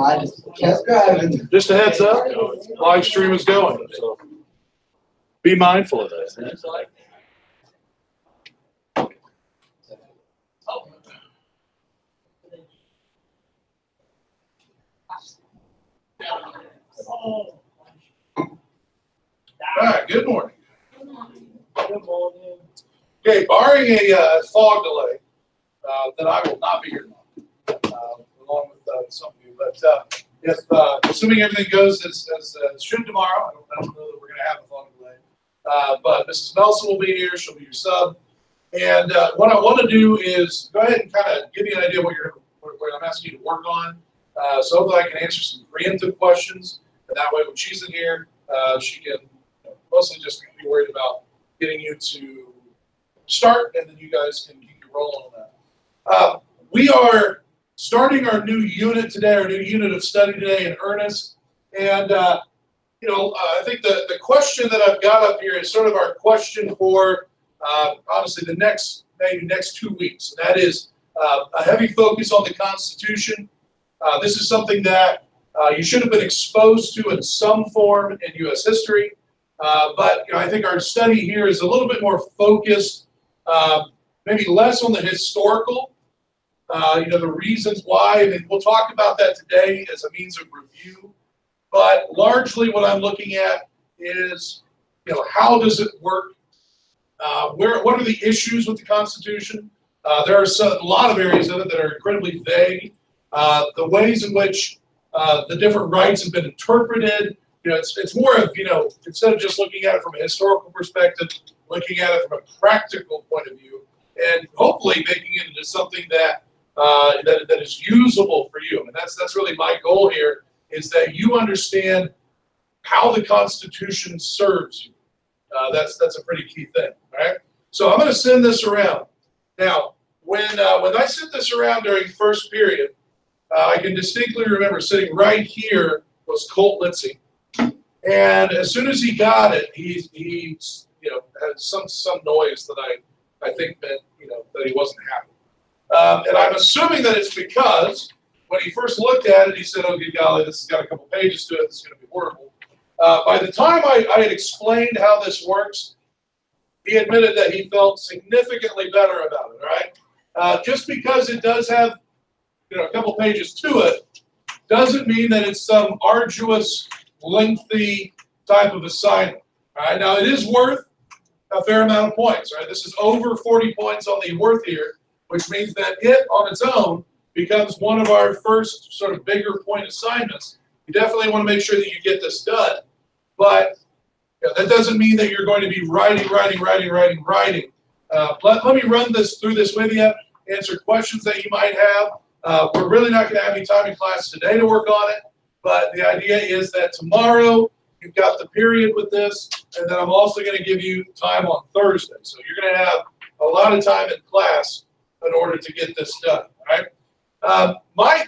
I just kept driving. Just a heads up, live stream is going, so be mindful of that. All right, good morning. Good morning. Okay, barring a fog delay, then I will not be here along with some of you. But if assuming everything goes as it should tomorrow, I don't know that we're going to have a fog delay. But Mrs. Nelson will be here. She'll be your sub. And what I want to do is go ahead and kind of give you an idea what I'm asking you to work on. So hopefully I can answer some preemptive questions. And that way when she's in here, she can mostly just be worried about getting you to start, and then you guys can keep rolling on that. We are starting our new unit today, our new unit of study today in earnest. And, I think the question that I've got up here is sort of our question for, obviously, the next 2 weeks. And that is a heavy focus on the Constitution. This is something that you should have been exposed to in some form in U.S. history. But I think our study here is a little bit more focused, maybe less on the historical, the reasons why. I mean, we'll talk about that today as a means of review. But largely what I'm looking at is, how does it work? What are the issues with the Constitution? There are a lot of areas of it that are incredibly vague. The ways in which the different rights have been interpreted. It's more of, instead of just looking at it from a historical perspective, looking at it from a practical point of view, and hopefully making it into something that that is usable for you. And that's really my goal here, is that you understand how the Constitution serves you. That's a pretty key thing, all right? So I'm going to send this around. Now, when I sent this around during first period, I can distinctly remember sitting right here was Colt Litzy. And as soon as he got it, he had some noise that I think meant that he wasn't happy. And I'm assuming that it's because when he first looked at it, he said, "Oh, good golly, this has got a couple pages to it. This is going to be horrible." By the time I had explained how this works, he admitted that he felt significantly better about it. Right? Just because it does have a couple pages to it, doesn't mean that it's some arduous, lengthy type of assignment. All right, now it is worth a fair amount of points. Right, this is over 40 points on the worth here, which means that it on its own becomes one of our first sort of bigger point assignments. You definitely want to make sure that you get this done, but that doesn't mean that you're going to be writing. Let me run through this with you, answer questions that you might have. We're really not going to have any time in class today to work on it, but the idea is that tomorrow you've got the period with this, and then I'm also going to give you time on Thursday. So you're going to have a lot of time in class in order to get this done, right? My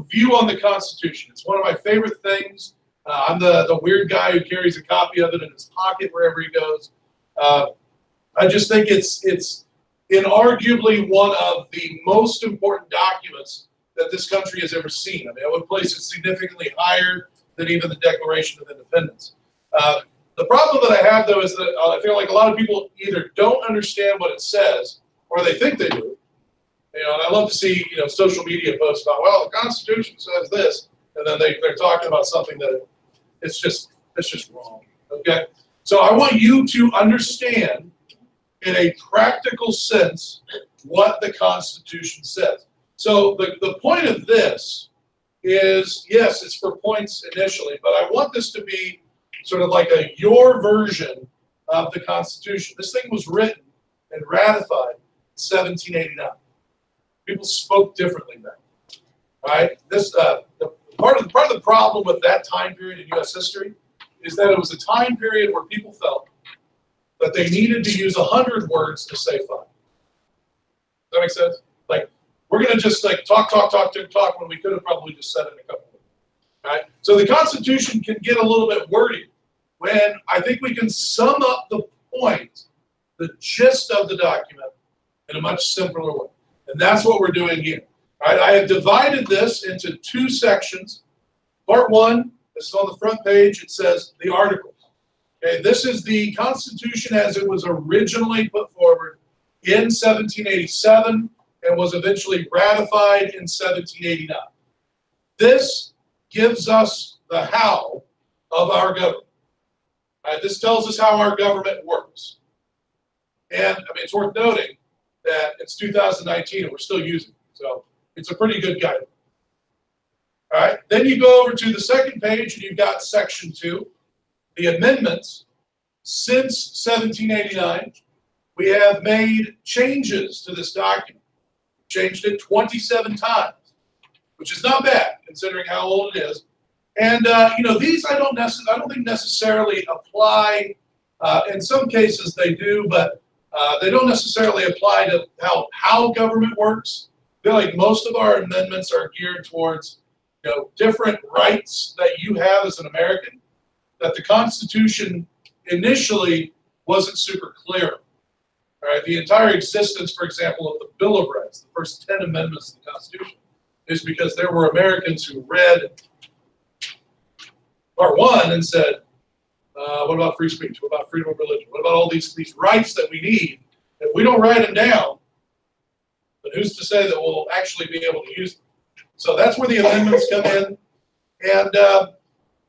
view on the Constitution, it's one of my favorite things. I'm the weird guy who carries a copy of it in his pocket wherever he goes. I just think it's inarguably one of the most important documents that this country has ever seen. I mean, I would place it significantly higher than even the Declaration of Independence. The problem that I have, though, is that I feel like a lot of people either don't understand what it says or they think they do. And I love to see social media posts about, well, the Constitution says this, and then they're talking about something that it's just wrong. Okay, so I want you to understand in a practical sense what the Constitution says. So the point of this is, yes, it's for points initially, but I want this to be sort of like your version of the Constitution. This thing was written and ratified in 1789. People spoke differently then, right? This part of the problem with that time period in U.S. history is that it was a time period where people felt that they needed to use 100 words to say 5. Does that make sense? Like, we're going to just talk when we could have probably just said it in a couple of minutes, right? So the Constitution can get a little bit wordy when I think we can sum up the point, the gist of the document in a much simpler way. And that's what we're doing here. All right, I have divided this into two sections. Part one, this is on the front page, it says the articles. Okay, this is the Constitution as it was originally put forward in 1787 and was eventually ratified in 1789. This gives us the how of our government. All right, this tells us how our government works. And I mean, it's worth noting that it's 2019 and we're still using it. So it's a pretty good guide. All right, then you go over to the second page and you've got section 2, the amendments. Since 1789, we have made changes to this document. Changed it 27 times, which is not bad considering how old it is. And you know, these I don't think necessarily apply. In some cases they do, but they don't necessarily apply to how government works. I feel like most of our amendments are geared towards, you know, different rights that you have as an American that the Constitution initially wasn't super clear. All right, the entire existence, for example, of the Bill of Rights, the first 10 amendments to the Constitution, is because there were Americans who read Part 1 and said, what about free speech? What about freedom of religion? What about all these rights that we need? If we don't write them down, then who's to say that we'll actually be able to use them? So that's where the amendments come in. And,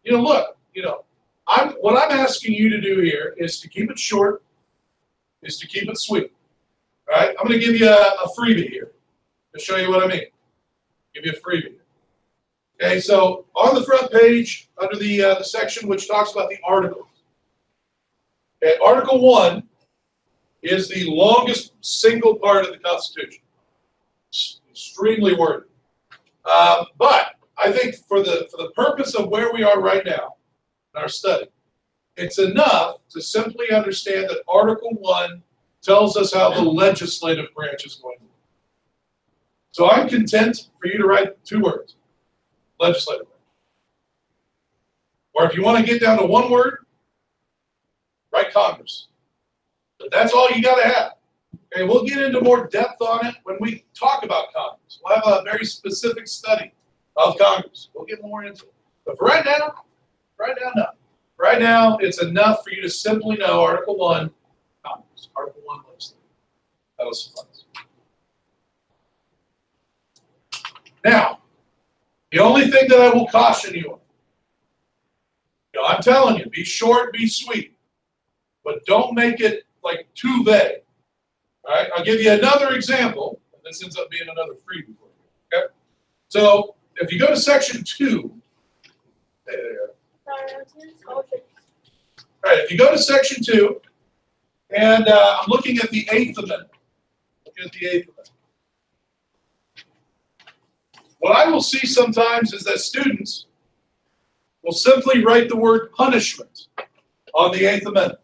you know, look, you know, what I'm asking you to do here is to keep it short, is to keep it sweet. All right, I'm going to give you a freebie here to show you what I mean. Give you a freebie. Okay, so on the front page, under the section which talks about the articles. Okay, Article 1 is the longest single part of the Constitution. It's extremely wordy. But I think for the purpose of where we are right now in our study, it's enough to simply understand that Article 1 tells us how the legislative branch is going to work. So I'm content for you to write 2 words, legislative branch. Or if you want to get down to 1 word, write Congress. But that's all you got to have. Okay, we'll get into more depth on it when we talk about Congress. We'll have a very specific study of Congress. We'll get more into it. But for right now, no. Right now, it's enough for you to simply know Article 1, Congress. Article 1, legislature. That'll suffice. Now, the only thing that I will caution you on, you know, I'm telling you, be short, be sweet, but don't make it like too vague. All right, I'll give you another example, and this ends up being another freebie for you. Okay, so if you go to section 2, there. All right, if you go to section 2, and I'm looking at the 8th Amendment. Looking at the 8th Amendment. What I will see sometimes is that students will simply write the word punishment on the 8th Amendment.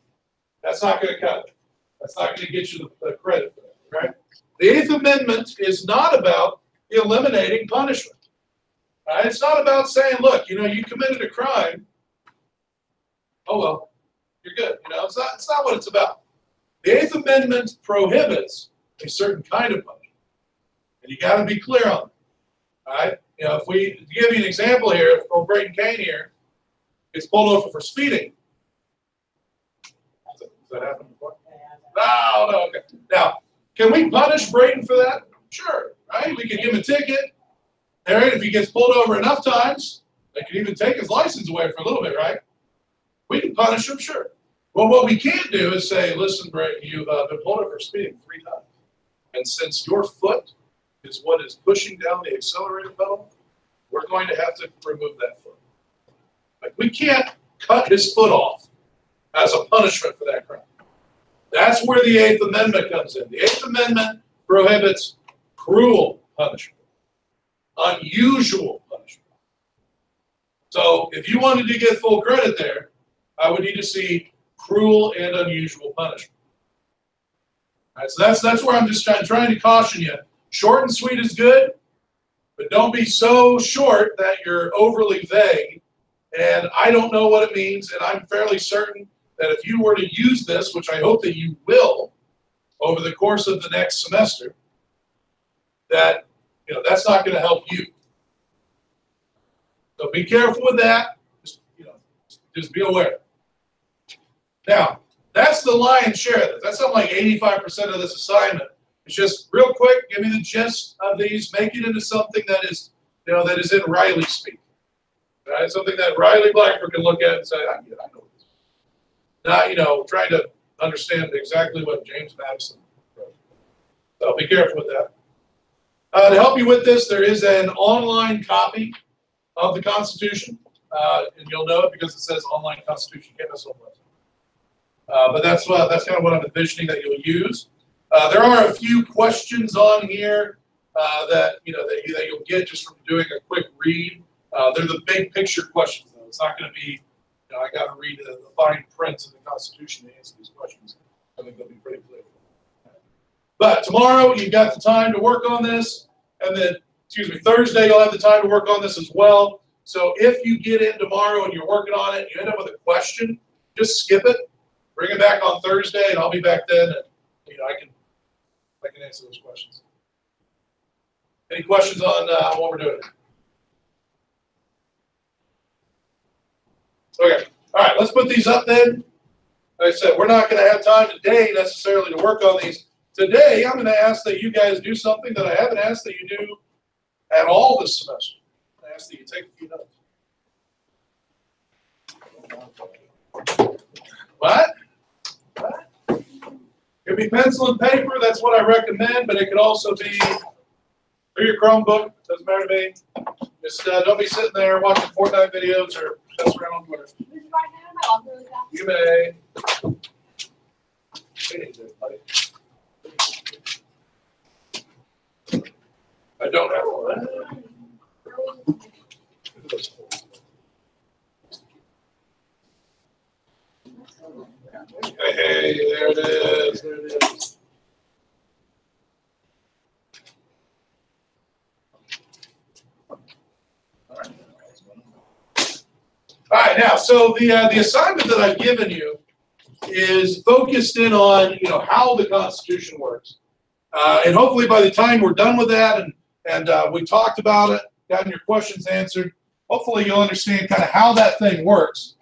That's not going to cut it. That's not going to get you the credit for that, right? The 8th Amendment is not about eliminating punishment. Right? It's not about saying, look, you know, you committed a crime. Oh, well, you're good. You know, it's not what it's about. The 8th Amendment prohibits a certain kind of punishment. And you got to be clear on it. All right? You know, to give you an example here, if old Brayden Kane here gets pulled over for speeding. Has that happened before? No, okay. Now, can we punish Brayden for that? Sure, right? We can give him a ticket. All right, if he gets pulled over enough times, they can even take his license away for a little bit, right? We can punish him, sure. Well, what we can't do is say, listen, Brayden, you've been pulled over for speeding 3 times. And since your foot is what is pushing down the accelerator pedal, we're going to have to remove that foot. Like, we can't cut his foot off as a punishment for that crime. That's where the 8th Amendment comes in. The 8th Amendment prohibits cruel punishment, unusual punishment. So if you wanted to get full credit there, I would need to see cruel and unusual punishment. All right, so that's where I'm just trying to caution you. Short and sweet is good, but don't be so short that you're overly vague. And I don't know what it means, and I'm fairly certain that if you were to use this, which I hope that you will over the course of the next semester, that, that's not going to help you. So be careful with that. Just be aware. Now, that's the lion's share of this. That's something like 85% of this assignment. It's just real quick, give me the gist of these, make it into something that is, that is in Riley speak. Right? Something that Riley Blackford can look at and say, I know this. Not, trying to understand exactly what James Madison wrote. So be careful with that. To help you with this, there is an online copy of the Constitution. And you'll know it because it says online Constitution KMS website. But that's kind of what I'm envisioning that you'll use. There are a few questions on here that you'll get just from doing a quick read. They're the big picture questions, though. It's not going to be, I got to read the fine print of the Constitution to answer these questions. I think they'll be pretty clear. But tomorrow you've got the time to work on this, and then Thursday you'll have the time to work on this as well. So if you get in tomorrow and you're working on it, you end up with a question, just skip it, bring it back on Thursday, and I'll be back then, and I can answer those questions. Any questions on what we're doing? Okay. All right. Let's put these up then. Like I said, we're not going to have time today necessarily to work on these. Today, I'm going to ask that you guys do something that I haven't asked that you do at all this semester. I ask that you take a few notes. What? Could be pencil and paper. That's what I recommend, but it could also be through your Chromebook. Doesn't matter to me. Just don't be sitting there watching Fortnite videos or messing around on Twitter. You may. I don't have one. Hey, there it is. There it is. All right, now, so the assignment that I've given you is focused in on how the Constitution works, and hopefully by the time we're done with that and we talked about it, gotten your questions answered, hopefully you'll understand kind of how that thing works.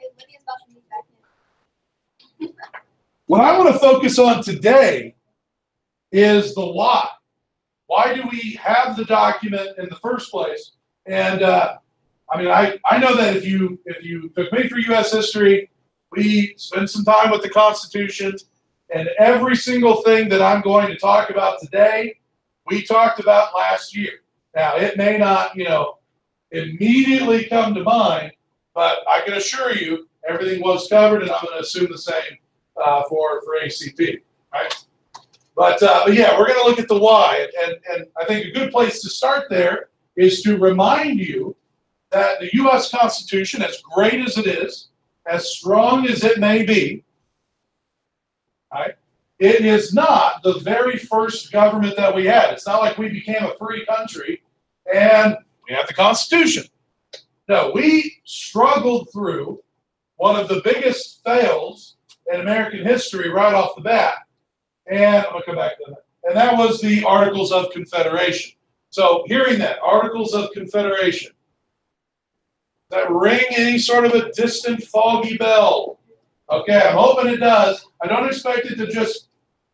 What I want to focus on today is the why. Why do we have the document in the first place? And I know that if you took me through U.S. history, we spent some time with the Constitution, and every single thing that I'm going to talk about today, we talked about last year. Now, it may not, immediately come to mind, but I can assure you everything was covered, and I'm going to assume the same for ACP, right? But yeah, we're going to look at the why, and I think a good place to start there is to remind you that the U.S. Constitution, as great as it is, as strong as it may be, right, it is not the very first government that we had. It's not like we became a free country and we have the Constitution. No, we struggled through one of the biggest fails in American history right off the bat. And I'm going to come back to that. And that was the Articles of Confederation. So hearing that, Articles of Confederation, does that ring any sort of a distant, foggy bell? Okay, I'm hoping it does. I don't expect it to just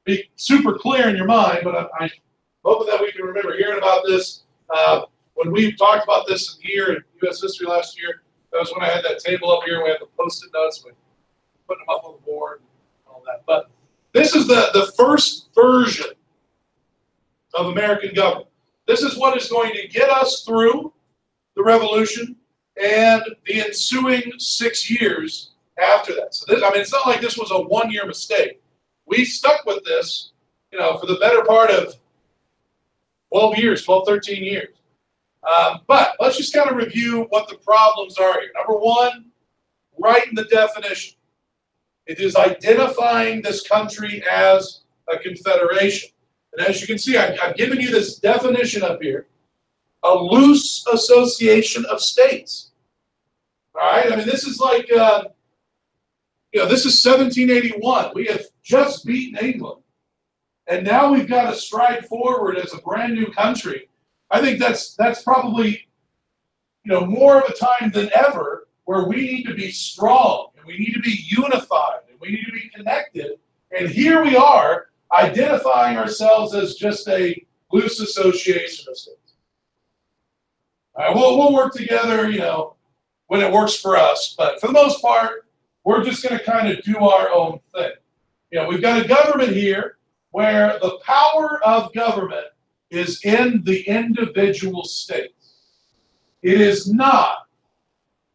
be super clear in your mind, but I'm hoping that we can remember hearing about this. When we talked about this here in U.S. history last year, that was when I had that table up here. We had the Post-it notes. We put them up on the board and all that. But this is the first version of American government. This is what is going to get us through the revolution and the ensuing 6 years after that. So this, it's not like this was a one-year mistake. We stuck with this, for the better part of 12 years, 12, 13 years. But let's just kind of review what the problems are here. Number one, write in the definition. It is identifying this country as a confederation. And as you can see, I've given you this definition up here. A loose association of states. All right? This is like, this is 1781. We have just beaten England. and now we've got to stride forward as a brand new country. I think that's probably, more of a time than ever where we need to be strong and we need to be unified and we need to be connected. And here we are identifying ourselves as just a loose association of states. All right, we'll work together, when it works for us. But for the most part, we're just going to kind of do our own thing. We've got a government here where the power of government is in the individual states. It is not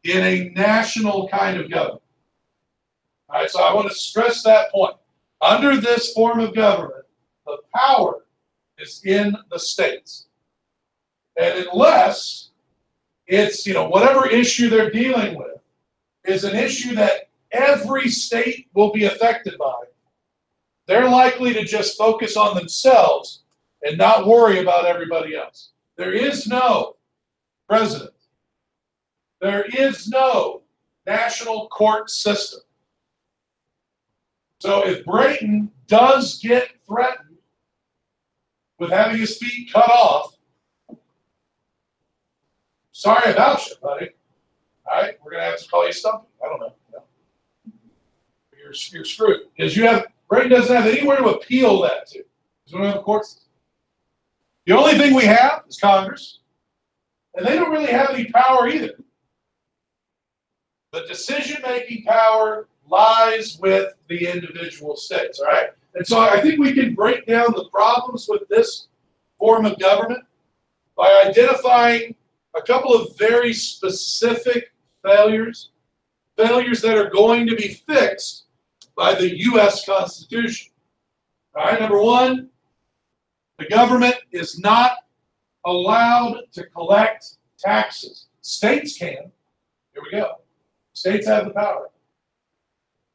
in a national kind of government. All right, so I want to stress that point. Under this form of government, the power is in the states. And unless it's, whatever issue they're dealing with is an issue that every state will be affected by, they're likely to just focus on themselves and not worry about everybody else. There is no president. There is no national court system. So if Brayton does get threatened with having his feet cut off, sorry about you, buddy. All right, we're going to have to call you stumpy. I don't know. You're screwed. Because Brayton doesn't have anywhere to appeal that to. We don't have a court system. The only thing we have is Congress. And they don't really have any power either. The decision-making power lies with the individual states, all right? And so I think we can break down the problems with this form of government by identifying a couple of very specific failures that are going to be fixed by the U.S. Constitution. All right, number one, the government is not allowed to collect taxes. States can. Here we go. States have the power.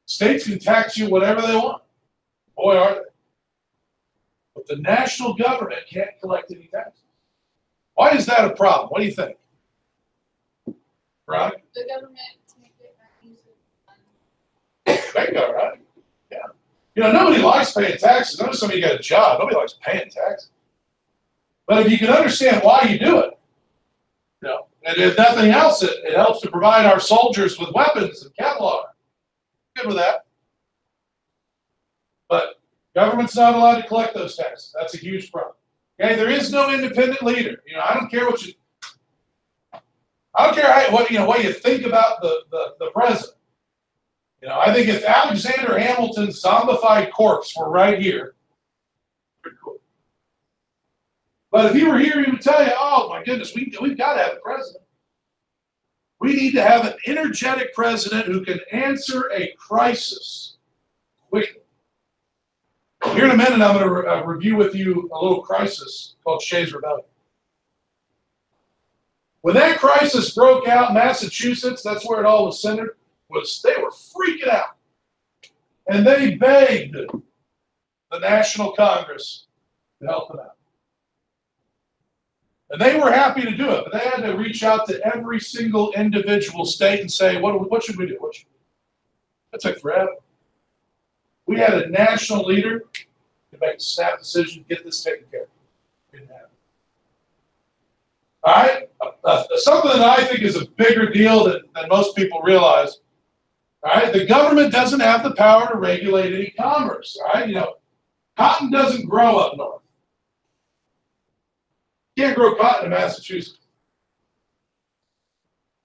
States can tax you whatever they want. Boy, are they. But the national government can't collect any taxes. Why is that a problem? What do you think? Right? The government can't get back use of Bingo, right? Yeah. Nobody likes paying taxes. I know some of you got a job. Nobody likes paying taxes. But if you can understand why you do it, and if nothing else, it helps to provide our soldiers with weapons and Kevlar. Good with that. But government's not allowed to collect those taxes. That's a huge problem. Okay, there is no independent leader. I don't care what you think about the president. I think if Alexander Hamilton's zombified corpse were right here, pretty cool. But if he were here, he would tell you, oh my goodness, we've got to have a president. We need to have an energetic president who can answer a crisis quickly. Here in a minute, I'm going to review with you a little crisis called Shays Rebellion. When that crisis broke out in Massachusetts, that's where it all was centered, they were freaking out. And they begged the National Congress to help them out. And they were happy to do it, but they had to reach out to every single individual state and say, what should we do? That took forever. We had a national leader to make a snap decision, get this taken care of. Didn't happen. All right? Something that I think is a bigger deal than most people realize. All right? The government doesn't have the power to regulate any commerce. All right? Cotton doesn't grow up north. You can't grow cotton in Massachusetts.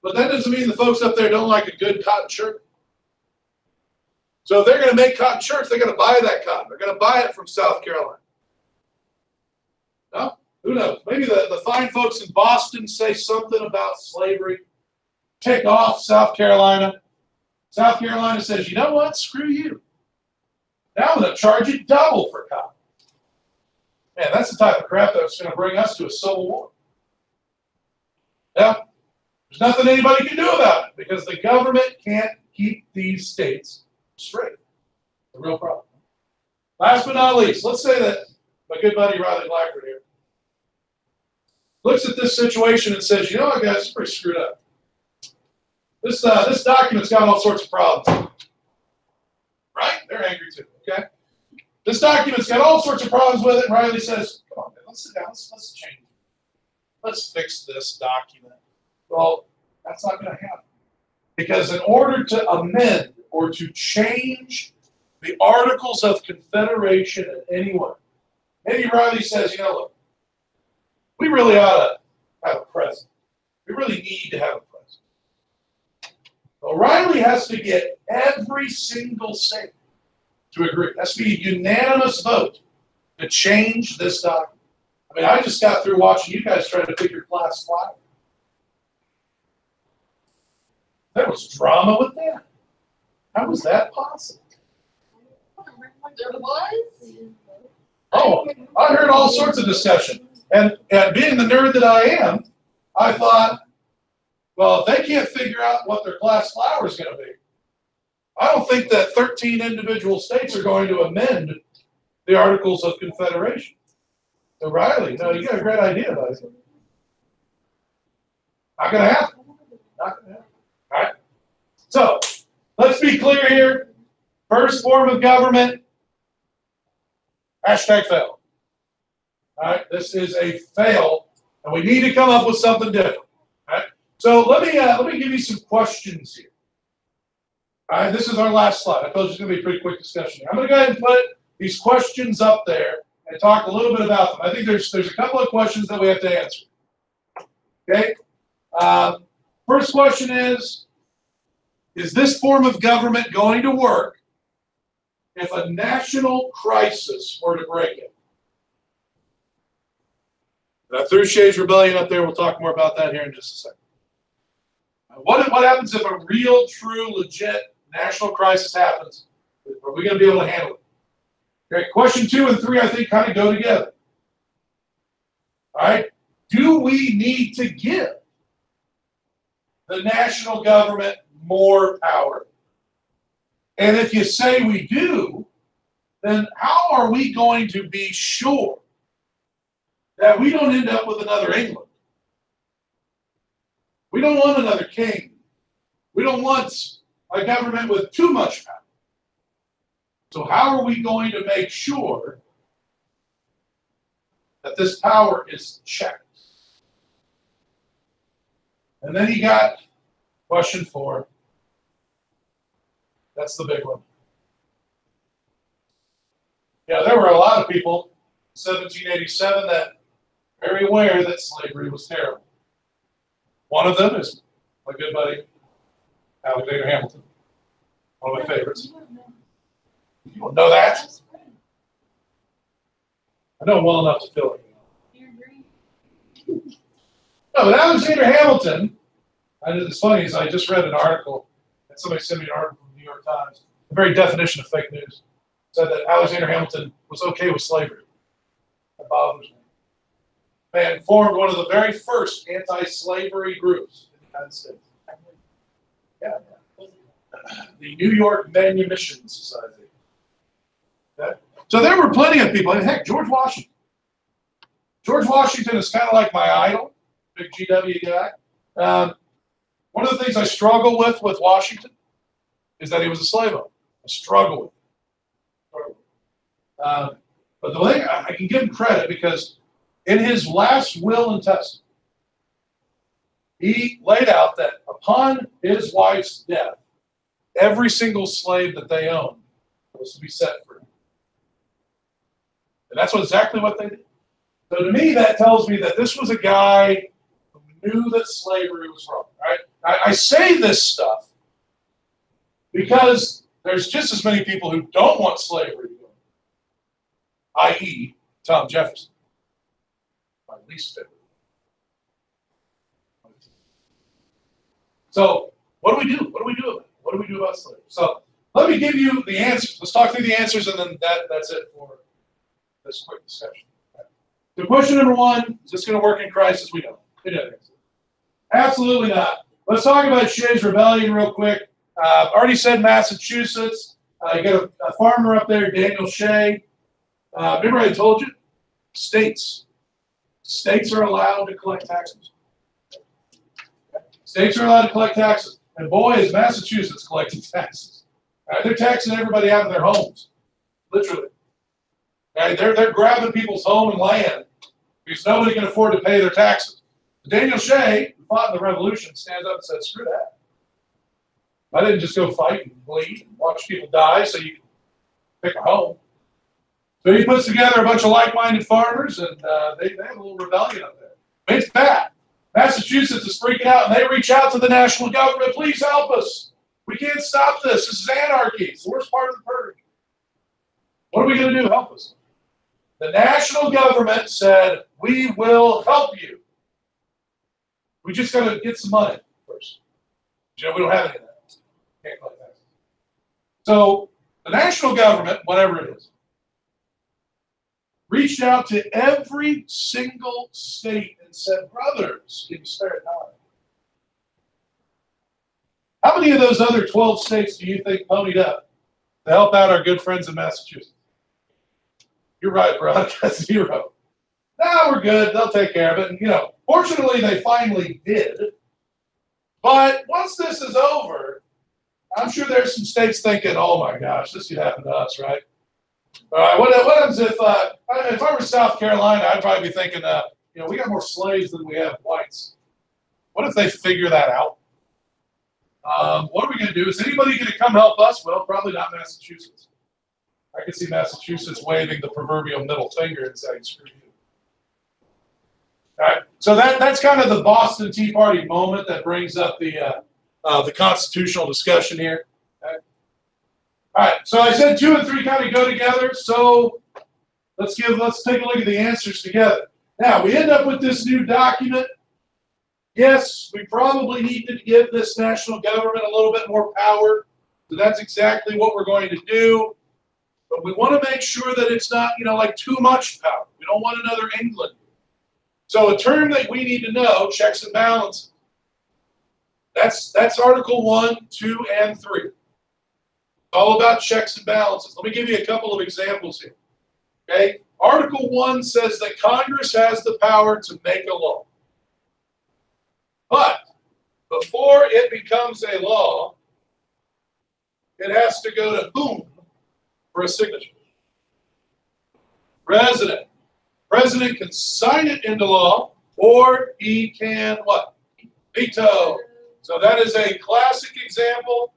But that doesn't mean the folks up there don't like a good cotton shirt. So if they're going to make cotton shirts, they're going to buy that cotton. They're going to buy it from South Carolina. No? Who knows? Maybe the fine folks in Boston say something about slavery. Tick off South Carolina. South Carolina says, you know what? Screw you. Now I'm going to charge you double for cotton. Man, that's the type of crap that's going to bring us to a civil war. Now, there's nothing anybody can do about it because the government can't keep these states straight. It's a real problem. Last but not least, let's say that my good buddy Riley Blackford here looks at this situation and says, you know what, guys, it's pretty screwed up. This document's got all sorts of problems. Right? They're angry too, okay? This document's got all sorts of problems with it. And Riley says, come on, man, let's sit down. Let's change it. Let's fix this document. Well, that's not going to happen. Because in order to amend or to change the Articles of Confederation in any way, maybe Riley says, you know, look, we really ought to have a president. We really need to have a president. Well, Riley has to get every single state to agree. It has to be a unanimous vote to change this document. I mean, I just got through watching you guys try to pick your class flag. There was drama with that. How was that possible? There was? Oh, I heard all sorts of discussion. And being the nerd that I am, I thought, well, if they can't figure out what their class flower is going to be, I don't think that 13 individual states are going to amend the Articles of Confederation. So Riley, no, you got a great idea, buddy. Not going to happen. Not going to happen. All right. So let's be clear here. First form of government, hashtag fail. All right. This is a fail, and we need to come up with something different. All right. So let me give you some questions here. All right. This is our last slide. I told you it's going to be a pretty quick discussion here. I'm going to go ahead and put these questions up there and talk a little bit about them. I think there's a couple of questions that we have to answer. Okay. First question is this form of government going to work if a national crisis were to break it? I threw Shays Rebellion up there. We'll talk more about that here in just a second. What happens if a real, true, legit national crisis happens? Are we going to be able to handle it? Okay, question 2 and 3, I think, kind of go together. All right. Do we need to give the national government more power? And if you say we do, then how are we going to be sure that we don't end up with another England? We don't want another king. We don't want a government with too much power. So how are we going to make sure that this power is checked? And then you got question 4. That's the big one. Yeah, there were a lot of people in 1787 that were very aware that slavery was terrible. One of them is my good buddy, Alexander Hamilton, one of my favorites. You don't know that? I know him well enough to feel it. No, but Alexander Hamilton, it's funny, is I just read an article, and somebody sent me an article from the New York Times, the very definition of fake news, said that Alexander Hamilton was okay with slavery. That bothers me. Man formed one of the very first anti-slavery groups in the United States. Yeah. The New York Manumission Society. Okay? So there were plenty of people. And heck, George Washington. George Washington is kind of like my idol, big GW guy. One of the things I struggle with Washington is that he was a slave owner. I struggle with it. But the thing, I can give him credit because in his last will and testament, he laid out that upon his wife's death, every single slave that they owned was to be set free. And that's exactly what they did. So to me, that tells me that this was a guy who knew that slavery was wrong. Right? I say this stuff because there's just as many people who don't want slavery to go, i.e., Tom Jefferson. My least favorite. So what do we do? What do we do about it? What do we do about slavery? So let me give you the answers. Let's talk through the answers, and then that's it for this quick discussion. Right. So question number 1, is this going to work in crisis? We don't. It doesn't. Absolutely not. Let's talk about Shays Rebellion real quick. Already said Massachusetts. You got a farmer up there, Daniel Shay. Remember I told you? States. States are allowed to collect taxes. States are allowed to collect taxes. And boy, is Massachusetts collecting taxes. All right, they're taxing everybody out of their homes. Literally. Okay, they're grabbing people's home and land because nobody can afford to pay their taxes. Daniel Shea, who fought in the revolution, stands up and says, screw that. I didn't just go fight and bleed and watch people die so you can pick a home. So he puts together a bunch of like-minded farmers, and they have a little rebellion up there. But it's bad. Massachusetts is freaking out, and they reach out to the national government, please help us. We can't stop this. This is anarchy. It's the worst part of the purge. What are we going to do? Help us. The national government said, we will help you. We just got to get some money first. You know, we don't have any of that. Can't collect that. So the national government, whatever it is, reached out to every single state and said, brothers, can you spare a dime? How many of those other 12 states do you think ponied up to help out our good friends in Massachusetts? You're right, bro. That's 0. No, we're good. They'll take care of it. And, you know, fortunately, they finally did. But once this is over, I'm sure there's some states thinking, oh, my gosh, this could happen to us, right? All right, what happens if I were South Carolina, I'd probably be thinking, you know, we got more slaves than we have whites. What if they figure that out? What are we going to do? Is anybody going to come help us? Well, probably not Massachusetts. I could see Massachusetts waving the proverbial middle finger and saying, screw you. All right, so that's kind of the Boston Tea Party moment that brings up the constitutional discussion here. Okay. All right, so I said 2 and 3 kind of go together, so let's take a look at the answers together. Now, we end up with this new document. Yes, we probably need to give this national government a little bit more power, so that's exactly what we're going to do. But we want to make sure that it's not, you know, like too much power. We don't want another England. So a term that we need to know, checks and balances. That's Article 1, 2, and 3. All about checks and balances. Let me give you a couple of examples here. Okay? Article 1 says that Congress has the power to make a law. But before it becomes a law, it has to go to whom for a signature? President. President can sign it into law, or he can what? Veto. So that is a classic example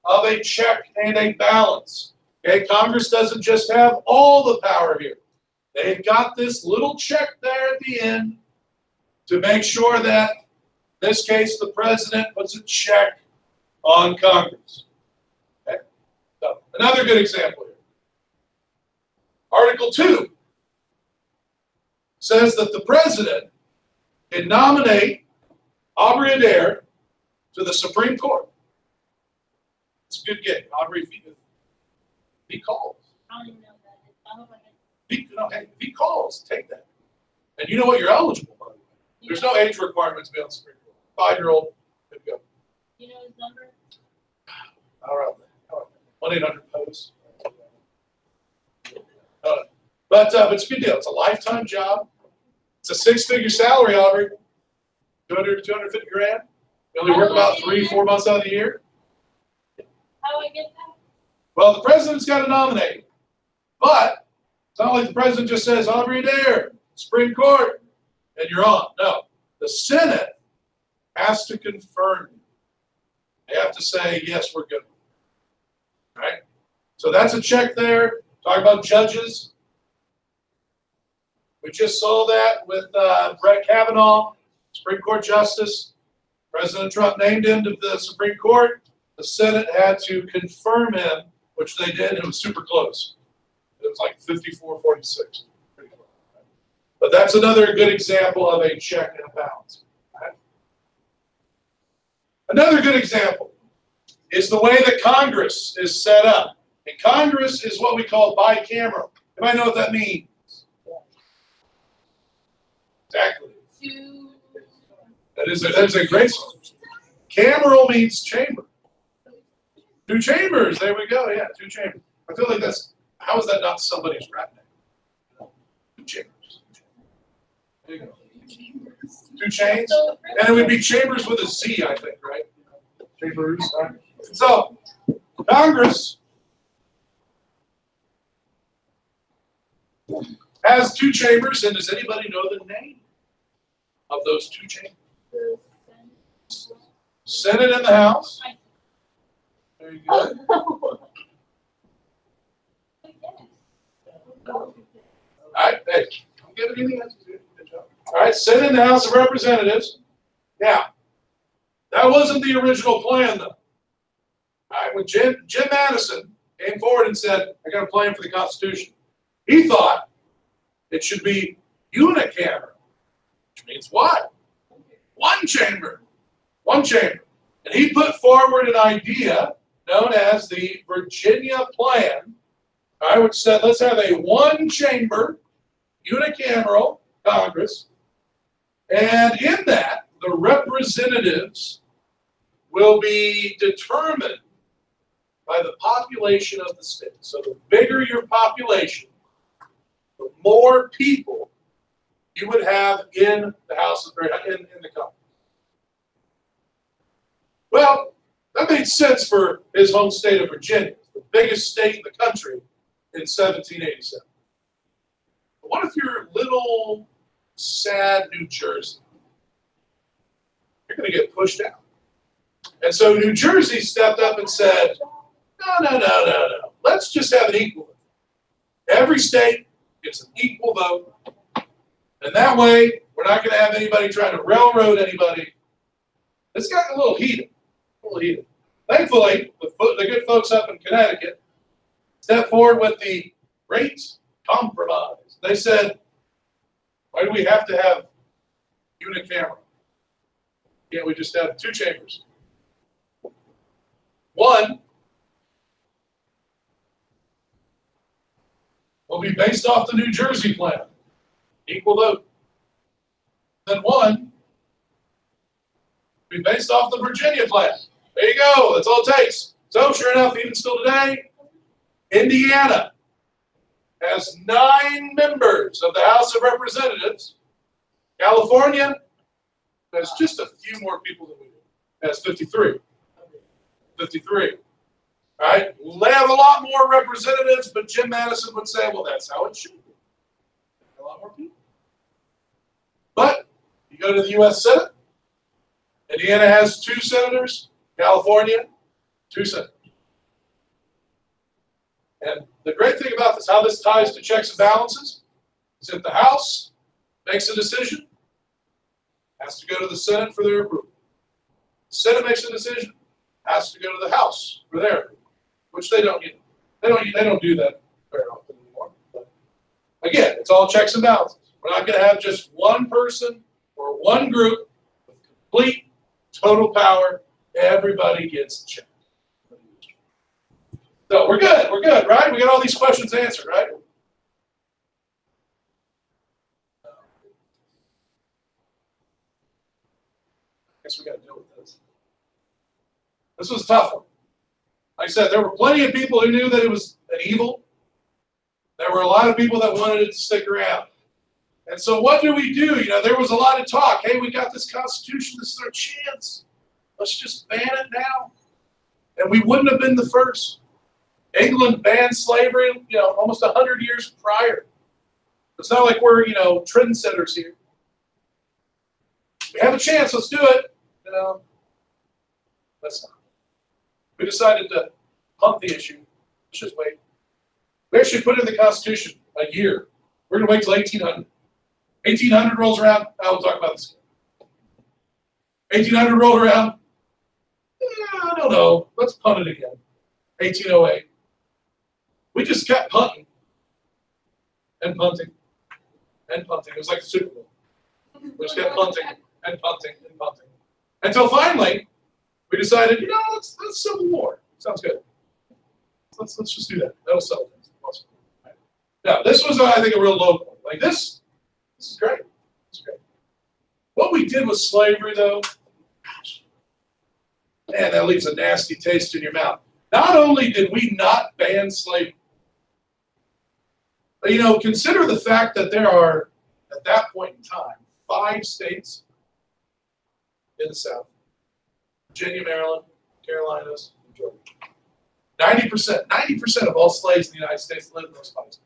of a check and a balance. Okay, Congress doesn't just have all the power here. They've got this little check there at the end to make sure that, in this case, the president puts a check on Congress. Okay? So, another good example here. Article 2 says that the president can nominate Aubrey Adair to the Supreme Court. It's a good get, Aubrey, if he calls. I don't even know that. I don't know. If he calls, take that. And you know what? You're eligible, by the way. There's no age requirement to be on the Supreme Court. 5-year-old, good to go. You know his number? All right. 1-800-POST. But it's a good deal. It's a lifetime job. It's a 6-figure salary, Aubrey. 250 grand. You only work about 3-4 months out of the year. How do I get that? Well, the president's got to nominate. But it's not like the president just says, Aubrey Adair, Supreme Court, and you're on. No. The Senate has to confirm you. They have to say, yes, we're good. All right? So that's a check there. Talk about judges. We just saw that with Brett Kavanaugh, Supreme Court Justice. President Trump named him to the Supreme Court. The Senate had to confirm him, which they did. It was super close. It was like 54-46. Pretty close. But that's another good example of a check and a balance. Right? Another good example is the way that Congress is set up. And Congress is what we call bicameral. Anybody know what that means? Exactly. That's a great one. Cameral means chamber. 2 chambers. There we go. Yeah, 2 chambers. I feel like how is that not somebody's rap name? 2 chambers. There you go. 2 chains. And it would be chambers with a Z, I think, right? Chambers. Right? So, Congress has 2 chambers, and does anybody know the name of those 2 chambers? Senate and the House. Very good. All right, hey, I'm giving you the answers here. Good job. All right, Senate and the House of Representatives. Now, that wasn't the original plan, though. All right, when Jim Madison came forward and said, "I got a plan for the Constitution," he thought it should be unicameral, which means what? 1 chamber. 1 chamber. And he put forward an idea known as the Virginia Plan, all right, which said let's have a 1-chamber unicameral Congress, and in that the representatives will be determined by the population of the state. So the bigger your population, the more people you would have in the House of in the Congress. Well, that made sense for his home state of Virginia, the biggest state in the country in 1787. But what if you're little, sad New Jersey? You're going to get pushed out. And so New Jersey stepped up and said, no. Let's just have an equal vote. Every state gets an equal vote. And that way, we're not going to have anybody trying to railroad anybody. It's gotten a little heated. Thankfully, the good folks up in Connecticut stepped forward with the great compromise. They said, why do we have to have unicameral? Can't we just have 2 chambers? 1 will be based off the New Jersey plan, equal vote. Then 1 will be based off the Virginia plan. There you go. That's all it takes. So sure enough, even still today, Indiana has 9 members of the House of Representatives. California has just a few more people than we do. It has 53. 53. All right? They have a lot more representatives, but Jim Madison would say, well, that's how it should be. A lot more people. But you go to the U.S. Senate, Indiana has 2 senators. California, 2 senators. And the great thing about this, how this ties to checks and balances, is if the House makes a decision, it has to go to the Senate for their approval. The Senate makes a decision, it has to go to the House for their approval, which they don't get. They don't do that very often anymore. But again, it's all checks and balances. We're not going to have just one person or one group with complete, total power. Everybody gets checked. So we're good, right? We got all these questions answered, right? I guess we got to deal with this. This was a tough one. Like I said, there were plenty of people who knew that it was an evil. There were a lot of people that wanted it to stick around. And so what do? You know, there was a lot of talk. Hey, we got this Constitution. This is our chance. Let's just ban it now. And we wouldn't have been the first. England banned slavery, you know, almost 100 years prior. It's not like we're, you know, trendsetters here. We have a chance. Let's do it. You know, let's not. We decided to punt the issue. Let's just wait. We actually put in the Constitution a year. We're going to wait till 1800. 1800 rolls around. We'll talk about this. 1800 rolled around. I don't know. Let's punt it again. 1808. We just kept punting and punting and punting. It was like the Super Bowl. We just kept punting and punting and punting. Until finally, we decided, you know, let's Civil War. Sounds good. Let's just do that. That'll settle things. Now, this was, I think, a real low point. Like this is great. This is great. What we did with slavery, though, man, that leaves a nasty taste in your mouth. Not only did we not ban slavery, but, you know, consider the fact that there are, at that point in time, 5 states in the South: Virginia, Maryland, Carolinas, and Georgia. 90% of all slaves in the United States live in those 5 states.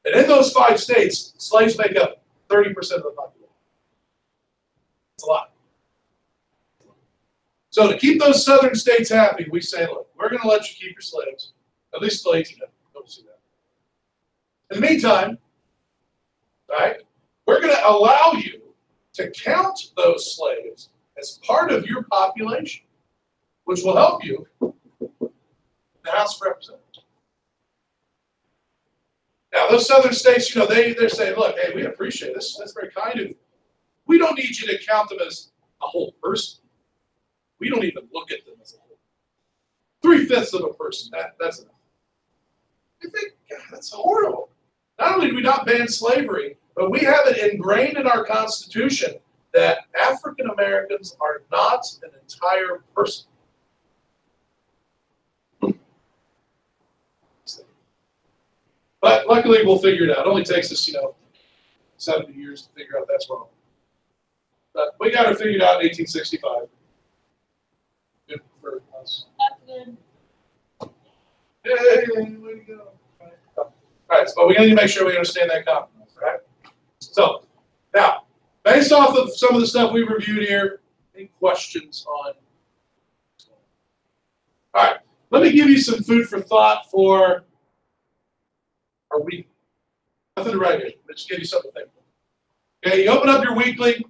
And in those 5 states, slaves make up 30% of the population. That's a lot. So to keep those southern states happy, we say, look, we're going to let you keep your slaves, at least till 1800. Don't see that. In the meantime, right, we're going to allow you to count those slaves as part of your population, which will help you in the House of Representatives. Now, those southern states, you know, they're saying, look, hey, we appreciate this. That's very kind of you. We don't need you to count them as a whole person. We don't even look at them as a whole. 3/5 of a person, that's enough. I think, God, that's horrible. Not only do we not ban slavery, but we have it ingrained in our Constitution that African Americans are not an entire person. But luckily, we'll figure it out. It only takes us, 70 years to figure out that's wrong. But we got it figured out in 1865. Good for us. That's good. Yay, way to go. All right, so we need to make sure we understand that compromise, right? So, now, based off of some of the stuff we reviewed here, any questions on? All right, let me give you some food for thought for our week. Nothing to write here. Let's just give you something to think about. Okay, you open up your weekly.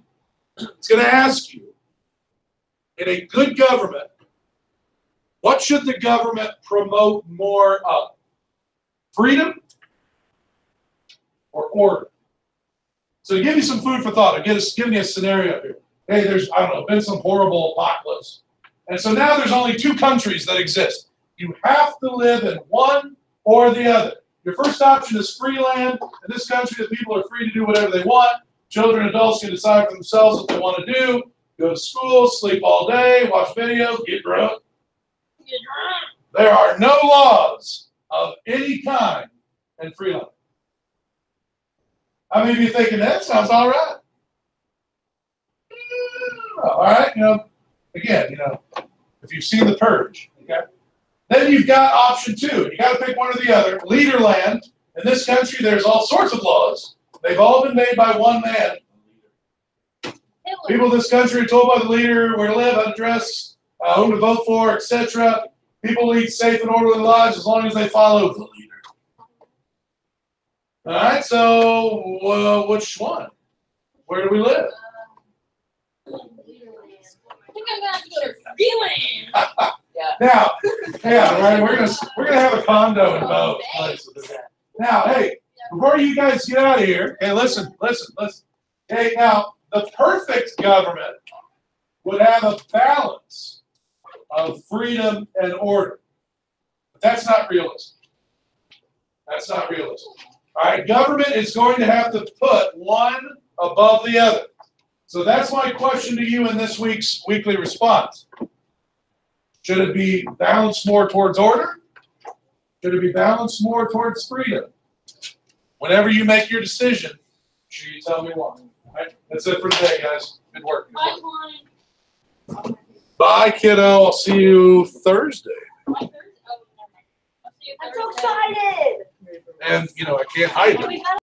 It's going to ask you, in a good government, what should the government promote more of? Freedom or order? So to give you some food for thought, I'm giving you a scenario here. Hey, there's, I don't know, been some horrible apocalypse. And so now there's only 2 countries that exist. You have to live in one or the other. Your first option is free land. In this country, the people are free to do whatever they want. Children and adults can decide for themselves what they want to do. Go to school, sleep all day, watch videos, get drunk. There are no laws of any kind in free land. How many of you thinking that sounds all right? All right, again, if you've seen The Purge, okay? Then you've got option 2. You got to pick one or the other. Leader land. In this country, there's all sorts of laws. They've all been made by one man. People in this country are told by the leader where to live, how to dress, whom to vote for, etc. People lead safe and orderly lives as long as they follow the leader. All right, so which one? Where do we live? I think I'm gonna have to go to Freeland. Now, yeah, right. We're gonna have a condo in both places. Now, hey, before you guys get out of here, hey, listen. Hey, now the perfect government would have a balance of freedom and order, but that's not realistic. That's not realistic. All right, government is going to have to put one above the other. So that's my question to you in this week's weekly response. Should it be balanced more towards order? Should it be balanced more towards freedom? Whenever you make your decision, should you tell me why? All right? That's it for today, guys. Good work. Bye, Juan. Bye, kiddo. I'll see you Thursday. Bye, Thursday. Oh, never mind. I'll see you I'm so Thursday. excited. And, I can't hide it. We got